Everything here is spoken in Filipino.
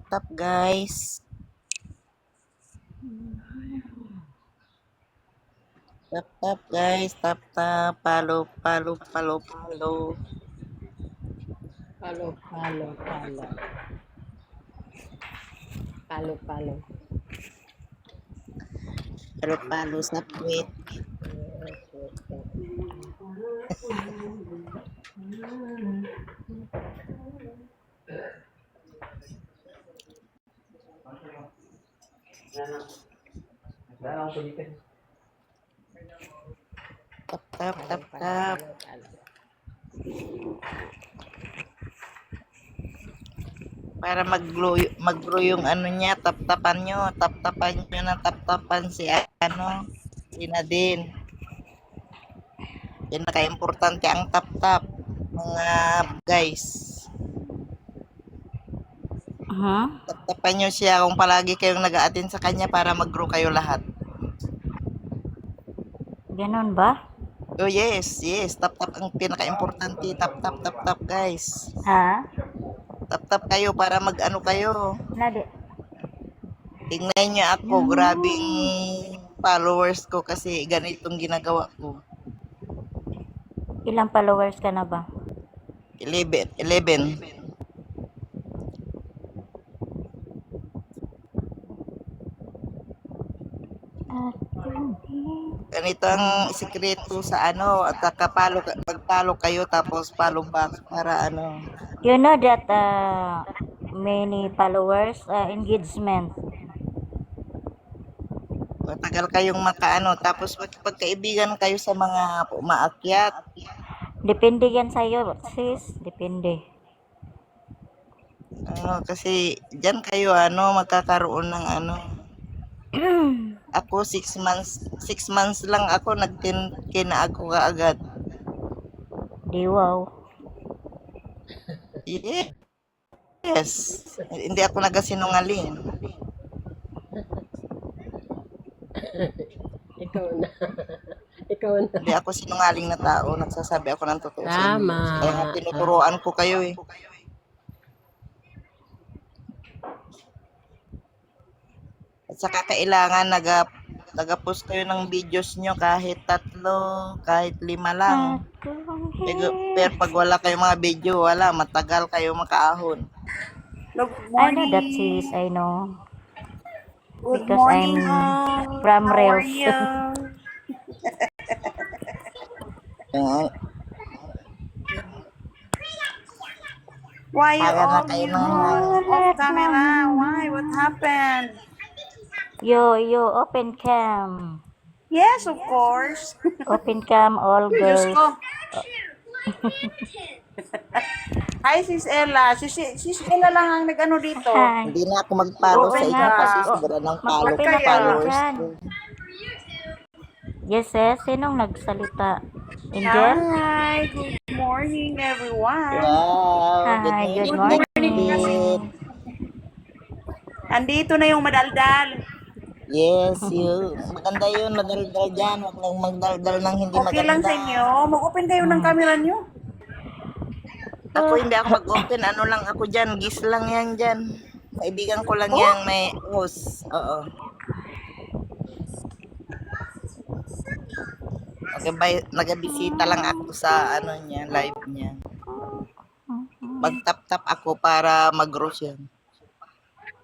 Tap guys. Tap guys, tap. Follow. Follow. Follow sa puwet. Tap. Para mag-grow yung ano niya, tap-tapan nyo ng tap-tapan si Nadine. Pinaka-importante ang tap-tap, mga guys. Tap-tapan nyo siya kung palagi kayong nag-a-attend sa kanya para mag-grow kayo lahat. Ganon ba? Oh yes, tap-tap ang pinaka-importante, tap guys. Ha? Tap kayo para mag-ano kayo. Nadi. Tingnan niyo ako, grabing followers ko kasi ganitong ginagawa ko. Ilang followers ka na ba? 11. Ganito ang sikreto sa at pag-follow kayo tapos follow back para You know that many followers, engagement. matagal kayong tapos pagkaibigan kayo sa mga umaakyat. Depende yan sa'yo, sis. Depende. Kasi diyan kayo magkakaroon ng ako 6 months lang ako nagkina ako kaagad. Di wow. Yes. Hindi ako nagasinungaling. Ikaw na. Hindi ako sinungaling na tao. Nagsasabi ako ng totoo sa inyo. Tama. Kaya nga tinuturoan ko kayo eh. At saka kailangan nag-post kayo ng videos nyo kahit 3, kahit 5 lang. Pero pag wala kayong mga video, matagal kayo makaahon. Good morning. I know that, sis. I know. Good because morning, I'm from Rails. Why you Tagal na all kayo off camera? Why? What happened? Yo, open cam. Yes, of course. Open cam, all Diyos girls. ko. Hi, Sis Ella. Sis Ella lang ang nag-ano dito. Hi. Hindi na ako mag-follow Oo sa inyo nga. kasi sobra ng Mag-open na kayo followers dyan. ko. Yes, sinong nagsalita? Angel? Hi, good morning, everyone. Wow, Hi, good morning. morning. Andito na yung madaldal. Yes, maganda yun, madaldal dyan. Huwag lang magdaldal ng hindi Okay lang maganda. sa inyo. Mag-open kayo ng camera nyo. Ako hindi ako mag-open, lang ako dyan, gis lang yan dyan. Kaibigan ko lang yan, may host. Oo. Nagabisita lang ako sa niya, live niya. Mag-tap-tap ako para mag-grow siya.